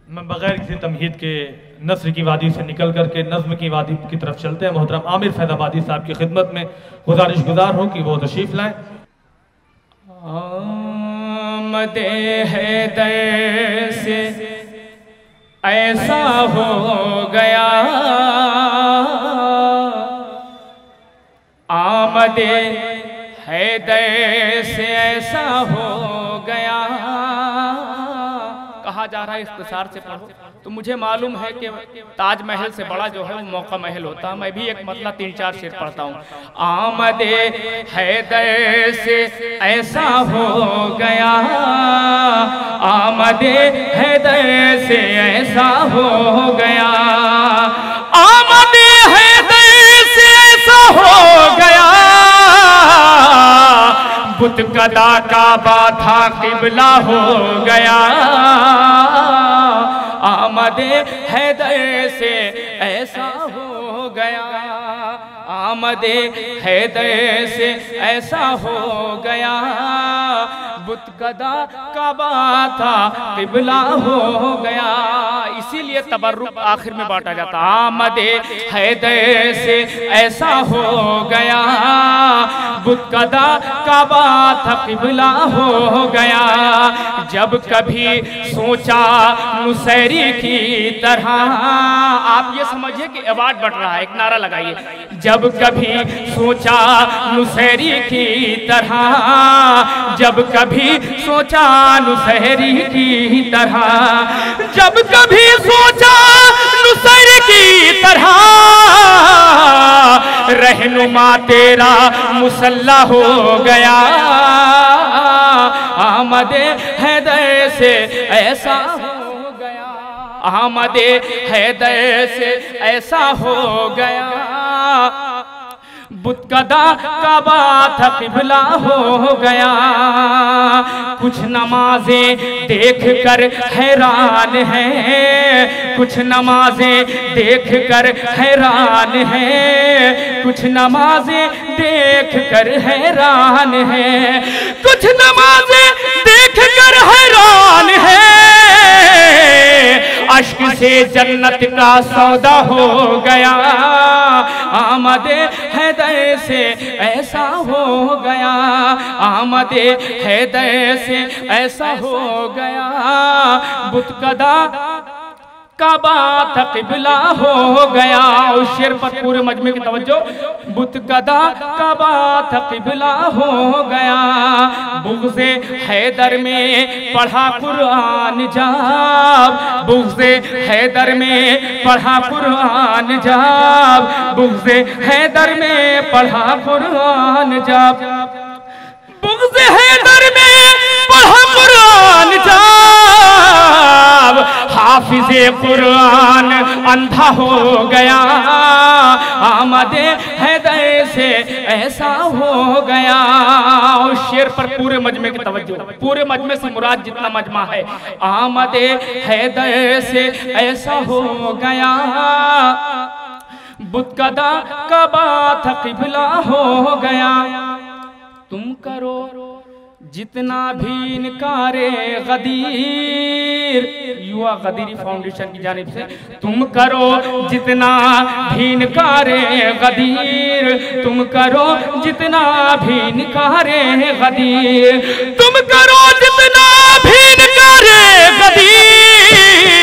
मैं बगैर किसी तमहीद के नस्र की वादी से निकल करके नज़्म की वादी की तरफ चलते हैं। मोहतरम आमिर फैज़ाबादी साहब की खिदमत में गुजारिश गुजार हूँ कि वो तशरीफ़ लाएँ। आमदे हैदर से ऐसा हो गया, आमदे हैदर से ऐसा हो गया। कहा जा रहा है इख्तिसार से पढ़ो, तो मुझे मालूम है कि ताजमहल से बड़ा जो है वो मौका महल होता है। मैं भी एक मतलब 3-4 शेर पढ़ता हूँ। आमदे हैदर से ऐसा हो गया, आमदे हैदर से ऐसा हो गया, आमदे हैदर से ऐसा हो गया। बुत कदा काबा था किबला हो गया, आमदे हैदर से ऐसा हो गया, आमदे हैदर से ऐसा हो गया। बुत कदा काबा था किबला हो गया। इसीलिए तबर्रुक आखिर में बांटा जाता। आमदे हैदर से ऐसा हो गया, बुत कदा काबा था किबला हो गया। जब कभी सोचा नुसैरी की तरह, आप ये समझिए कि अवार्ड बढ़ रहा है, एक नारा लगाइए। जब कभी सोचा नुसैरी की तरह, जब कभी सोचा नुसैरी की तरह, जब कभी सोचा नुसैरी की तरह, रहनुमा तेरा मुसल्ला हो गया। आमदे हैदर से ऐसा हो गया, आमदे हैदर से ऐसा हो गया। बुत कदा काबा था किबला हो गया। कुछ नमाजें देख कर हैरान हैं, कुछ नमाजें देख कर हैरान हैं, कुछ नमाजें देख कर हैरान हैं, कुछ नमाजें देख कर हैरान हैं। अश्क से जन्नत का सौदा हो गया, आमदे हैदर से ऐसा हो गया, आमदे हैदर से ऐसा हो गया। बुत कदा काबा था किबला हो गया। उस शेर पर पूरे मजमे की तवज्जो। बुत कदा काबा था किबला हो गया। बुग़्ज़े हैदर में पढ़ा कुरान जाब, बुग़्ज़े हैदर में पढ़ा कुरान जाब, बुग़्ज़े हैदर में पढ़ा कुरान जाब, बुग़्ज़े हैदर में पढ़ा कुरान जाब। हाफिज़े कुरान अंधा हो गया, आमदे हैदर से ऐसा हो गया। उस शेर पर पूरे मजमे की तवज्जो, पूरे मजमे से मुराद जितना मजमा है। आमदे हैदर से ऐसा हो गया, बुत कदा काबा था किबला हो गया। तुम करो जितना भी इनकारे गदीर, युवा गदीरी फाउंडेशन की जानिब से, तुम करो जितना भी इनकारे गदीर, तुम करो जितना भी इनकारे गदीर, तुम करो जितना भी इनकारे गदीर।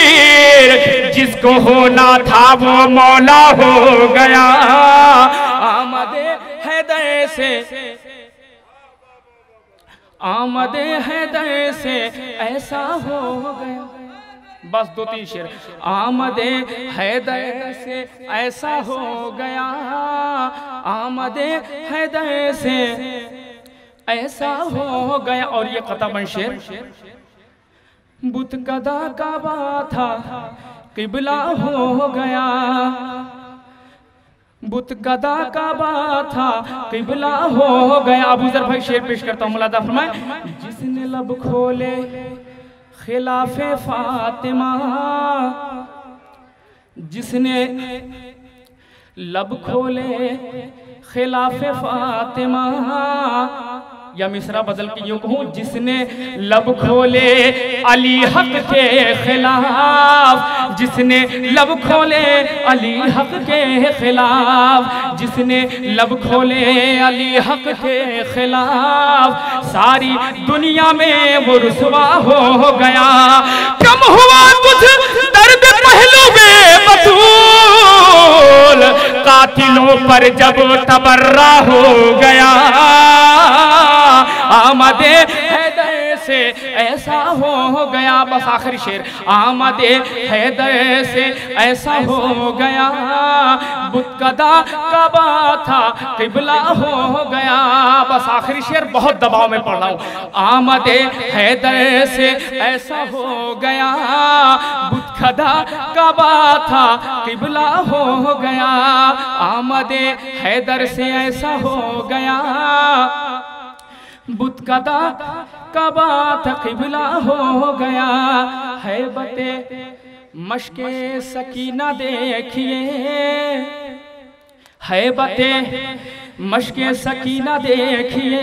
जिसको होना था वो मौला हो गया, आमदे हैदर से, आमदे हैदर से ऐसा हो गया। बस 2-3 शेर। आमदे हैदर से ऐसा हो गया, आमदे हैदर से ऐसा हो गया। और ये कतबन शेर। बुत कदा काबा था किबला हो गया, बुत कदा काबा था किबला हो गया। अबू ज़र भाई शेर पेश करता हूँ, मुलादा फरमाए। जिसने लब खोले खिलाफे फातिमा, जिसने लब खोले खिलाफे फातिमा, या मिसरा बदल के यूं कहूँ, जिसने लब खोले अली हक के खिलाफ, खिलाफ, जिसने लब खोले अली हक के खिलाफ, जिसने लब खोले अली हक के खिलाफ, सारी दुनिया में वो रुसवा हो गया। कम हुआ कुछ दर्द पहलू में बतूल, कातिलों पर जब तबर्रा हो गया। आमदे हैदर से ऐसा हो गया, बस आखिरी शेर, आमदे हैदर से ऐसा हो गया, बुतकदा कबा था किबला हो गया। बस आखिरी शेर बहुत दबाव में पढ़ रहा हूँ। आमदे हैदर से ऐसा हो गया, बुतकदा कबा था किबला हो गया। आमदे हैदर से ऐसा हो गया, बुतकदा कबा था किबला हो गया। हैबते मशके सकीना देखिए, हैबते मशके सकीना देखिए,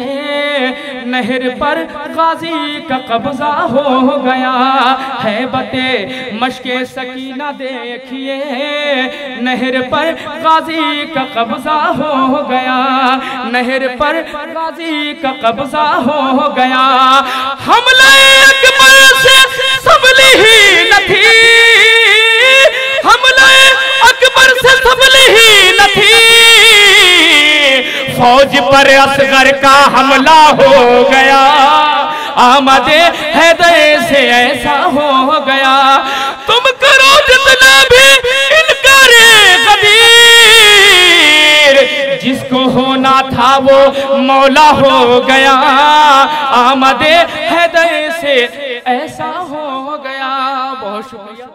नहर पर गाजी का कब्जा हो गया। हैबते मशके सकीना देखिए, नहर पर गाजी का कब्जा हो गया, नहर पर गाजी का कब्जा हो गया। हमले अकबर से सबली ही न थी, हमले अकबर से सबली ही न थी, फौज पर असगर का हमला हो गया। आमदे हैदर से ऐसा हो गया, तुम करो जितना भी इनकारे गदीर, जिसको होना था वो मौला हो गया। आमदे हैदर से ऐसा हो गया। बहुत शुक्रिया।